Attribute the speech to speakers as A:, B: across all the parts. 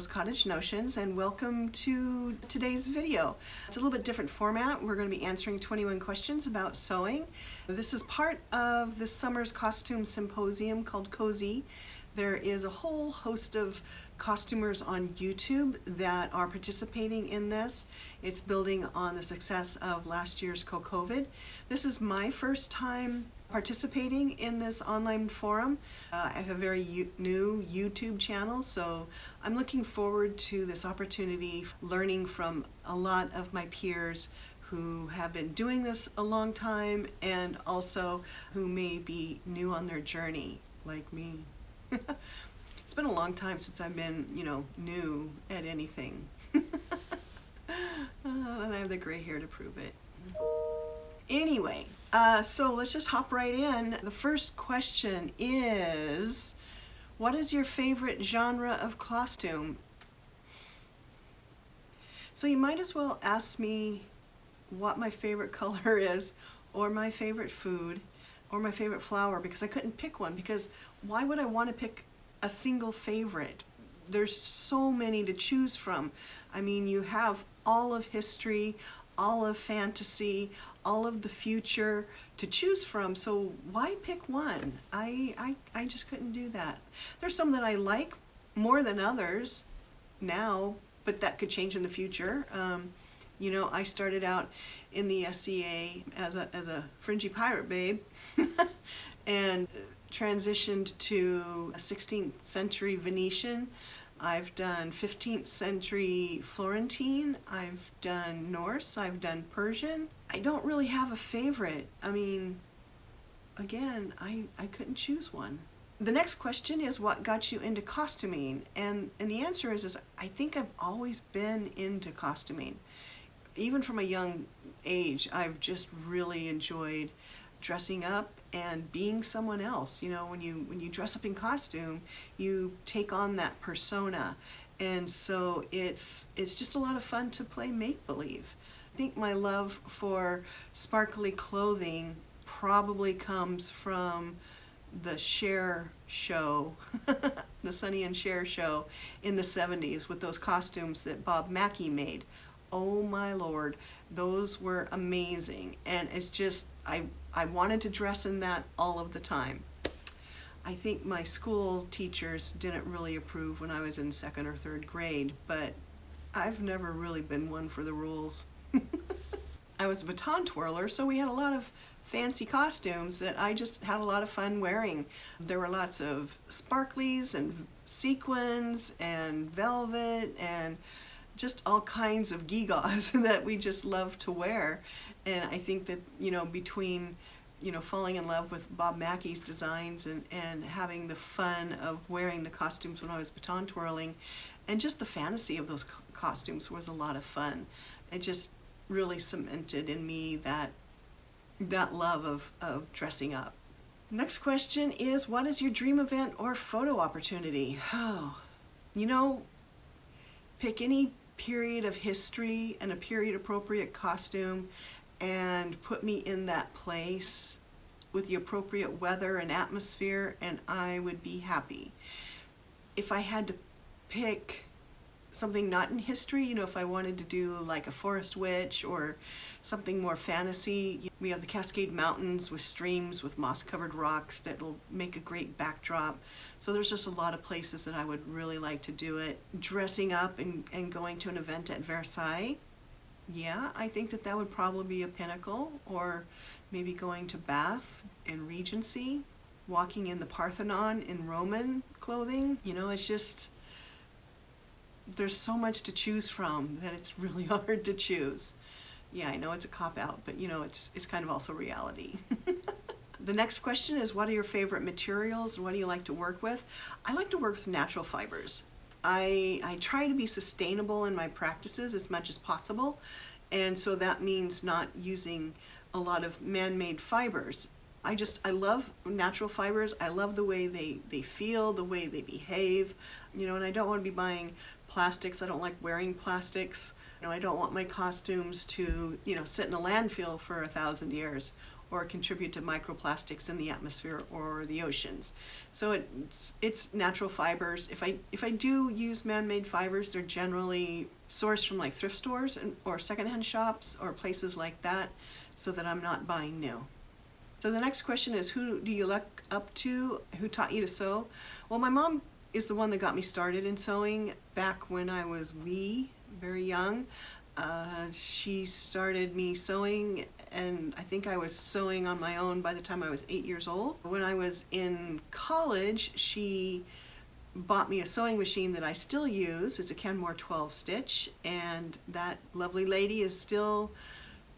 A: Rose Cottage Notions, and welcome to today's video. It's a little bit different format. We're going to be answering 21 questions about sewing. This is part of this summer's costume symposium called CoSy. There is a whole host of costumers on YouTube that are participating in this. It's building on the success of last year's COVID. This is my first time participating in this online forum. I have a very new YouTube channel, so I'm looking forward to this opportunity, learning from a lot of my peers who have been doing this a long time and also who may be new on their journey, like me. It's been a long time since I've been, new at anything. And I have the gray hair to prove it. Anyway, so let's just hop right in. The first question is, what is your favorite genre of costume? So you might as well ask me what my favorite color is, or my favorite food, or my favorite flower, because I couldn't pick one, because why would I want to pick a single favorite? There's so many to choose from. I mean, you have all of history, all of fantasy, all of the future to choose from, so why pick one? I just couldn't do that. There's some that I like more than others now, but that could change in the future. I started out in the SCA as a fringy pirate babe and transitioned to a 16th century Venetian. I've done 15th century Florentine, I've done Norse, I've done Persian. I don't really have a favorite. I mean, again, I couldn't choose one. The next question is, what got you into costuming? And the answer is I think I've always been into costuming. Even from a young age, I've just really enjoyed dressing up and being someone else. When you dress up in costume, you take on that persona, and so it's just a lot of fun to play make-believe. I think my love for sparkly clothing probably comes from the Cher show, the Sonny and Cher show in the 70s with those costumes that Bob Mackie made. Oh my Lord, those were amazing, and it's just, I wanted to dress in that all of the time. I think my school teachers didn't really approve when I was in 2nd or 3rd grade, but I've never really been one for the rules. I was a baton twirler, so we had a lot of fancy costumes that I just had a lot of fun wearing. There were lots of sparklies and sequins and velvet and just all kinds of gewgaws that we just loved to wear. And I think that, between, falling in love with Bob Mackie's designs and having the fun of wearing the costumes when I was baton twirling, and just the fantasy of those costumes was a lot of fun. It just really cemented in me that love of dressing up. Next question is, what is your dream event or photo opportunity? Oh, pick any period of history and a period appropriate costume and put me in that place with the appropriate weather and atmosphere, and I would be happy. If I had to pick something not in history, if I wanted to do like a forest witch or something more fantasy, we have the Cascade Mountains with streams with moss-covered rocks that'll make a great backdrop. So there's just a lot of places that I would really like to do it. Dressing up and going to an event at Versailles, yeah, I think that would probably be a pinnacle. Or maybe going to Bath and Regency, walking in the Parthenon in Roman clothing. It's just, there's so much to choose from that it's really hard to choose. Yeah, I know it's a cop-out, but it's kind of also reality. The next question is, what are your favorite materials and what do you like to work with? I like to work with natural fibers. I try to be sustainable in my practices as much as possible, and so that means not using a lot of man-made fibers. I love natural fibers. I love the way they feel, the way they behave, and I don't want to be buying plastics. I don't like wearing plastics. I don't want my costumes to, sit in a landfill for 1,000 years, or contribute to microplastics in the atmosphere or the oceans. So it's natural fibers. If I do use man-made fibers, they're generally sourced from like thrift stores or secondhand shops or places like that, so that I'm not buying new. So the next question is, who do you look up to? Who taught you to sew? Well, my mom is the one that got me started in sewing back when I was very young. She started me sewing, and I think I was sewing on my own by the time I was 8 years old. When I was in college, she bought me a sewing machine that I still use. It's a Kenmore 12 stitch, and that lovely lady is still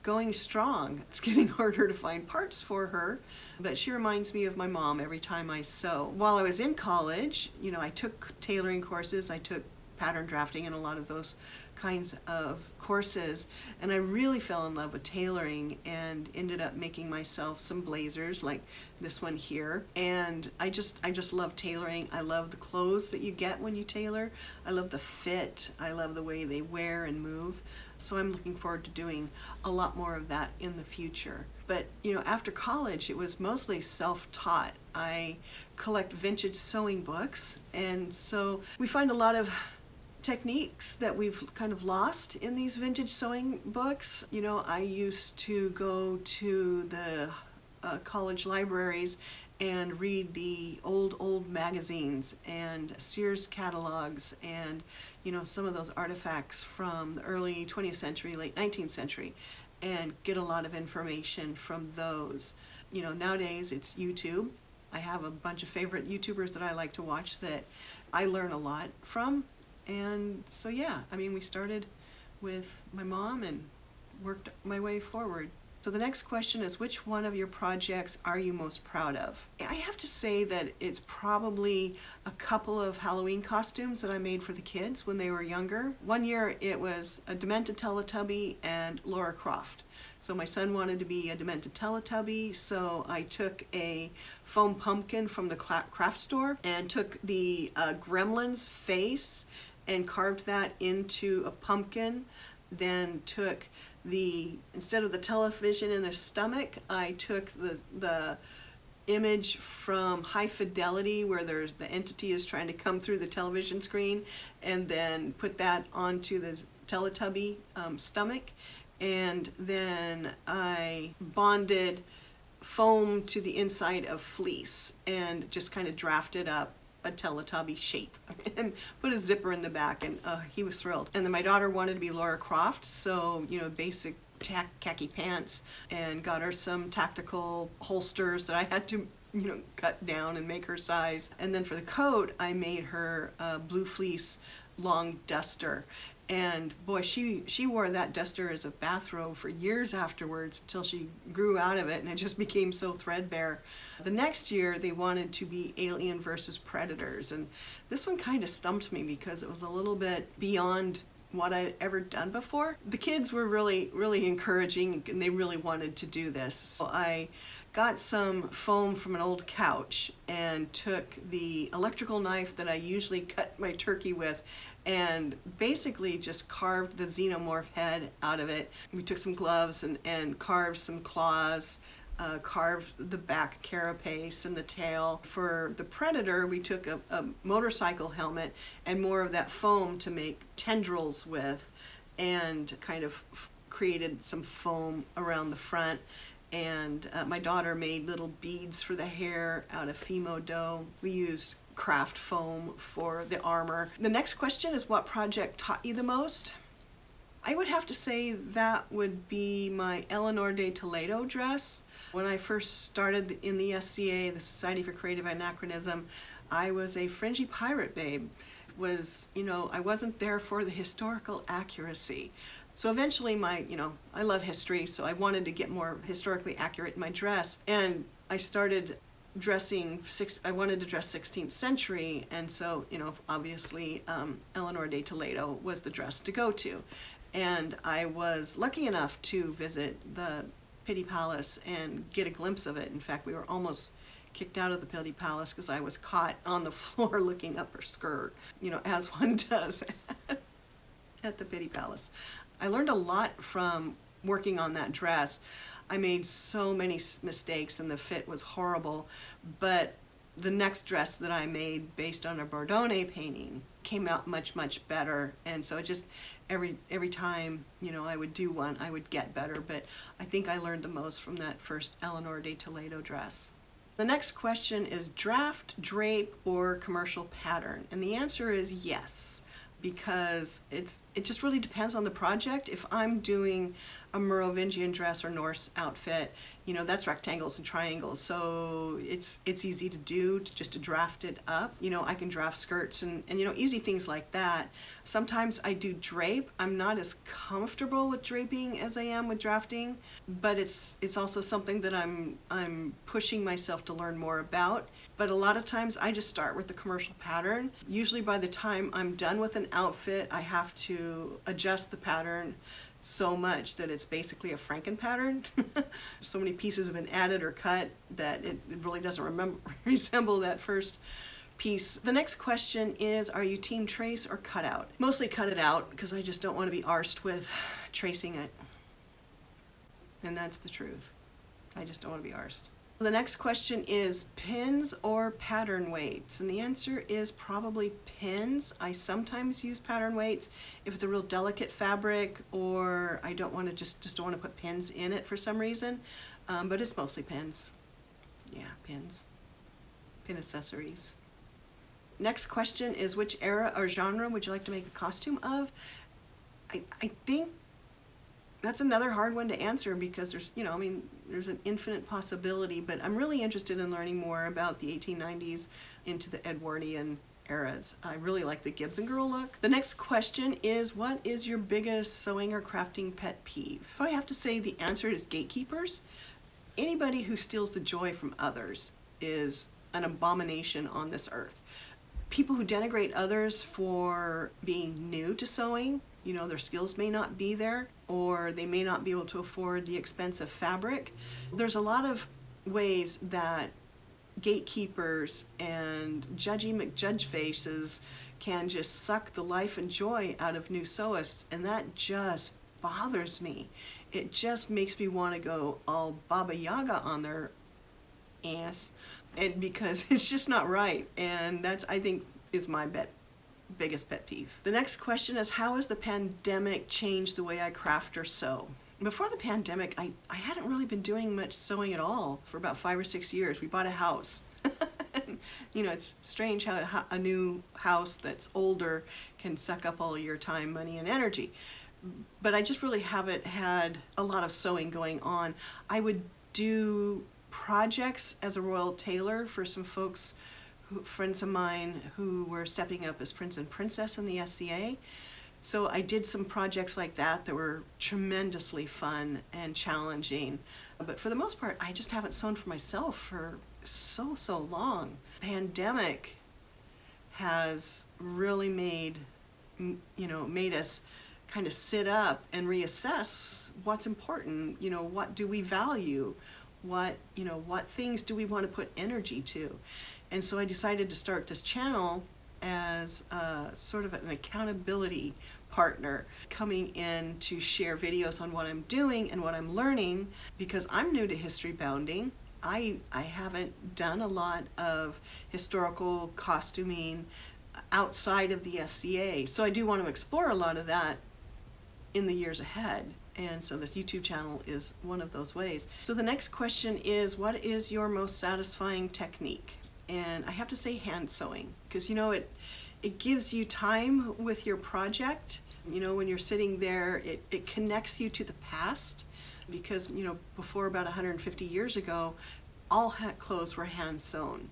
A: going strong. It's getting harder to find parts for her, but she reminds me of my mom every time I sew. While I was in college, I took tailoring courses, I took pattern drafting and a lot of those kinds of courses, and I really fell in love with tailoring and ended up making myself some blazers like this one here. And I just love tailoring. I love the clothes that you get when you tailor. I love the fit. I love the way they wear and move. So I'm looking forward to doing a lot more of that in the future. But after college, it was mostly self-taught. I collect vintage sewing books, and so we find a lot of techniques that we've kind of lost in these vintage sewing books. I used to go to the college libraries and read the old magazines and Sears catalogs and some of those artifacts from the early 20th century, late 19th century, and get a lot of information from those. Nowadays it's YouTube. I have a bunch of favorite YouTubers that I like to watch that I learn a lot from. And so we started with my mom and worked my way forward. So the next question is, which one of your projects are you most proud of? I have to say that it's probably a couple of Halloween costumes that I made for the kids when they were younger. One year it was a Demented Teletubby and Laura Croft. So my son wanted to be a Demented Teletubby, so I took a foam pumpkin from the craft store and took the gremlin's face and carved that into a pumpkin. Then took instead of the television in his stomach, I took the image from High Fidelity where the entity is trying to come through the television screen, and then put that onto the Teletubby stomach. And then I bonded foam to the inside of fleece and just kind of drafted up a Teletubby shape and put a zipper in the back, and he was thrilled. And then my daughter wanted to be Laura Croft, so basic khaki pants, and got her some tactical holsters that I had to cut down and make her size. And then for the coat, I made her a blue fleece long duster. And boy, she wore that duster as a bathrobe for years afterwards until she grew out of it, and it just became so threadbare. The next year they wanted to be Alien versus Predators, and this one kind of stumped me because it was a little bit beyond what I'd ever done before. The kids were really encouraging, and they really wanted to do this. So I got some foam from an old couch and took the electrical knife that I usually cut my turkey with and basically just carved the xenomorph head out of it. We took some gloves and carved some claws, carved the back carapace and the tail. For the Predator, we took a motorcycle helmet and more of that foam to make tendrils with, and kind of created some foam around the front. And my daughter made little beads for the hair out of Fimo dough. We used craft foam for the armor. The next question is, what project taught you the most? I would have to say that would be my Eleanor de Toledo dress. When I first started in the SCA, the Society for Creative Anachronism, I was a fringy pirate babe. I wasn't there for the historical accuracy. So eventually I love history, so I wanted to get more historically accurate in my dress. And I started I wanted to dress 16th century, and so, obviously Eleanor de Toledo was the dress to go to. And I was lucky enough to visit the Pitti Palace and get a glimpse of it. In fact, we were almost kicked out of the Pitti Palace because I was caught on the floor looking up her skirt, as one does at the Pitti Palace. I learned a lot from working on that dress, I made so many mistakes and the fit was horrible, but the next dress that I made based on a Bordone painting came out much, much better. And so it just, every time, you know, I would do one, I would get better. But I think I learned the most from that first Eleanor de Toledo dress. The next question is draft, drape, or commercial pattern? And the answer is yes, because it just really depends on the project. If I'm doing a Merovingian dress or Norse outfit, you know, that's rectangles and triangles, so it's easy to do, just to draft it up. You know, I can draft skirts and you know, easy things like that. Sometimes I do drape. I'm not as comfortable with draping as I am with drafting, but it's also something that I'm pushing myself to learn more about. But a lot of times I just start with the commercial pattern. Usually by the time I'm done with an outfit, I have to adjust the pattern so much that it's basically a Franken pattern. So many pieces have been added or cut that it really doesn't resemble that first piece. The next question is, are you team trace or cut out? Mostly cut it out, because I just don't want to be arsed with tracing it. And that's the truth. I just don't want to be arsed. The next question is pins or pattern weights, and the answer is probably pins. I sometimes use pattern weights if it's a real delicate fabric, or I don't want to just don't want to put pins in it for some reason, but it's mostly pins. Yeah, pins. Pin accessories. Next question is, which era or genre would you like to make a costume of? I think that's another hard one to answer, because there's, you know, I mean, there's an infinite possibility, but I'm really interested in learning more about the 1890s into the Edwardian eras. I really like the Gibson girl look. The next question is, what is your biggest sewing or crafting pet peeve? So I have to say the answer is gatekeepers. Anybody who steals the joy from others is an abomination on this earth. People who denigrate others for being new to sewing, you know, their skills may not be there, or they may not be able to afford the expensive fabric. There's a lot of ways that gatekeepers and judgy McJudge faces can just suck the life and joy out of new sewists, and that just bothers me. It just makes me want to go all Baba Yaga on their ass, and because it's just not right, and that's, I think, is my biggest pet peeve. The next question is, how has the pandemic changed the way I craft or sew? Before the pandemic, I hadn't really been doing much sewing at all for about 5 or 6 years. We bought a house. You know, it's strange how a new house that's older can suck up all your time, money, and energy. But I just really haven't had a lot of sewing going on. I would do projects as a royal tailor for some folks, friends of mine who were stepping up as prince and princess in the SCA. So I did some projects like that were tremendously fun and challenging. But for the most part, I just haven't sewn for myself for so long. Pandemic has really made us kind of sit up and reassess what's important. You know, what do we value? What things do we want to put energy to? And so I decided to start this channel as sort of an accountability partner, coming in to share videos on what I'm doing and what I'm learning, because I'm new to history bounding. I haven't done a lot of historical costuming outside of the SCA, so I do want to explore a lot of that in the years ahead. And so this YouTube channel is one of those ways. So the next question is, what is your most satisfying technique? And I have to say hand sewing, because you know, it gives you time with your project. You know, when you're sitting there, it connects you to the past, because you know, before about 150 years ago, all clothes were hand sewn.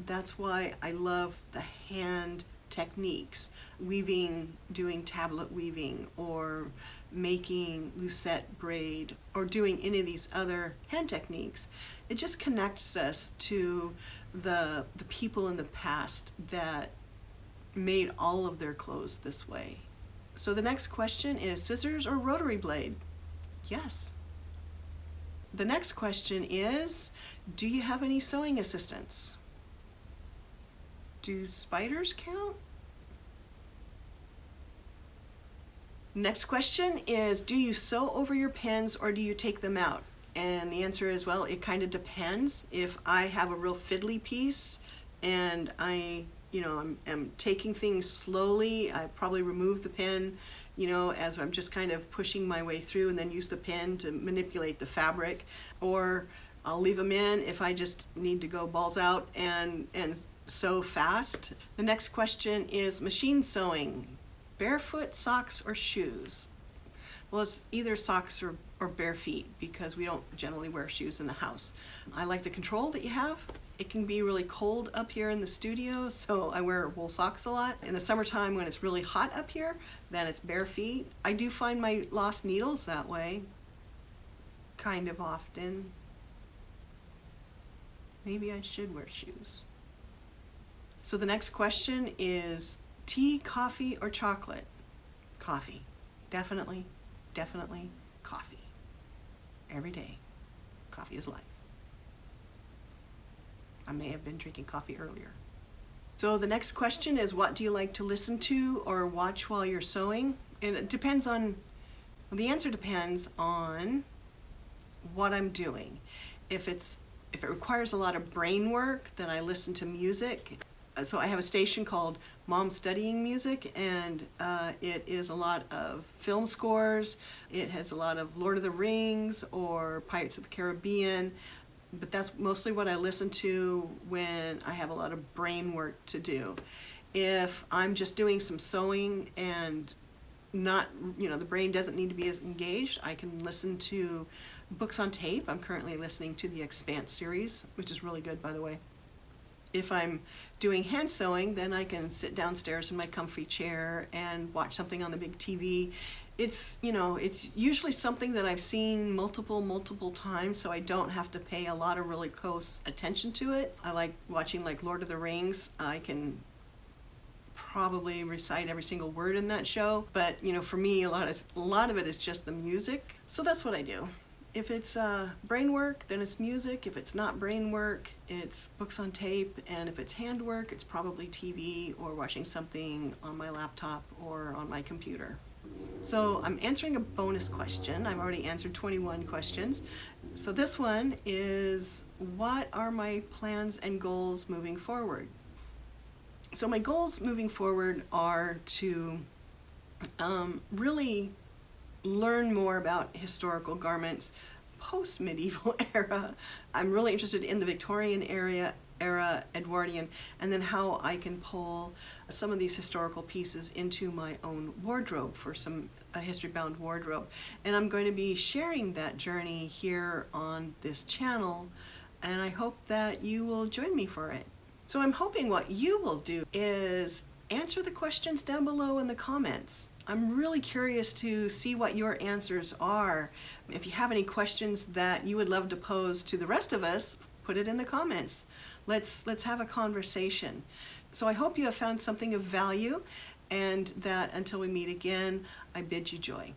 A: That's why I love the hand techniques, weaving, doing tablet weaving, or making lucette braid, or doing any of these other hand techniques. It just connects us to the people in the past that made all of their clothes this way. So the next question is, scissors or rotary blade? Yes. The next question is, do you have any sewing assistants? Do spiders count? Next question is, do you sew over your pins or do you take them out? And the answer is, well, it kind of depends. If I have a real fiddly piece and I'm taking things slowly, I probably remove the pin, as I'm just kind of pushing my way through, and then use the pin to manipulate the fabric. Or I'll leave them in if I just need to go balls out and sew fast. The next question is machine sewing, barefoot, socks, or shoes? Well, it's either socks or bare feet, because we don't generally wear shoes in the house. I like the control that you have. It can be really cold up here in the studio, so I wear wool socks a lot. In the summertime, when it's really hot up here, then it's bare feet. I do find my lost needles that way, kind of often. Maybe I should wear shoes. So the next question is tea, coffee, or chocolate? Coffee. Definitely coffee. Every day. Coffee is life. I may have been drinking coffee earlier. So the next question is, what do you like to listen to or watch while you're sewing? And it depends on, the answer depends on what I'm doing. If it requires a lot of brain work, then I listen to music. So I have a station called Mom Studying Music, and it is a lot of film scores. It has a lot of Lord of the Rings or Pirates of the Caribbean, but that's mostly what I listen to when I have a lot of brain work to do. If I'm just doing some sewing and not, the brain doesn't need to be as engaged, I can listen to books on tape. I'm currently listening to the Expanse series, which is really good, by the way. If I'm doing hand sewing, then I can sit downstairs in my comfy chair and watch something on the big TV. It's usually something that I've seen multiple times, so I don't have to pay a lot of really close attention to it. I like watching Lord of the Rings. I can probably recite every single word in that show, but for me, a lot of it is just the music. So that's what I do. If it's brain work, then it's music. If it's not brain work, it's books on tape. And if it's hand work, it's probably TV or watching something on my laptop or on my computer. So I'm answering a bonus question. I've already answered 21 questions. So this one is, what are my plans and goals moving forward? So my goals moving forward are to really learn more about historical garments post-medieval era. I'm really interested in the Victorian era, Edwardian, and then how I can pull some of these historical pieces into my own wardrobe for a history-bound wardrobe. And I'm going to be sharing that journey here on this channel, and I hope that you will join me for it. So I'm hoping what you will do is answer the questions down below in the comments. I'm really curious to see what your answers are. If you have any questions that you would love to pose to the rest of us, put it in the comments. Let's have a conversation. So I hope you have found something of value, and that until we meet again, I bid you joy.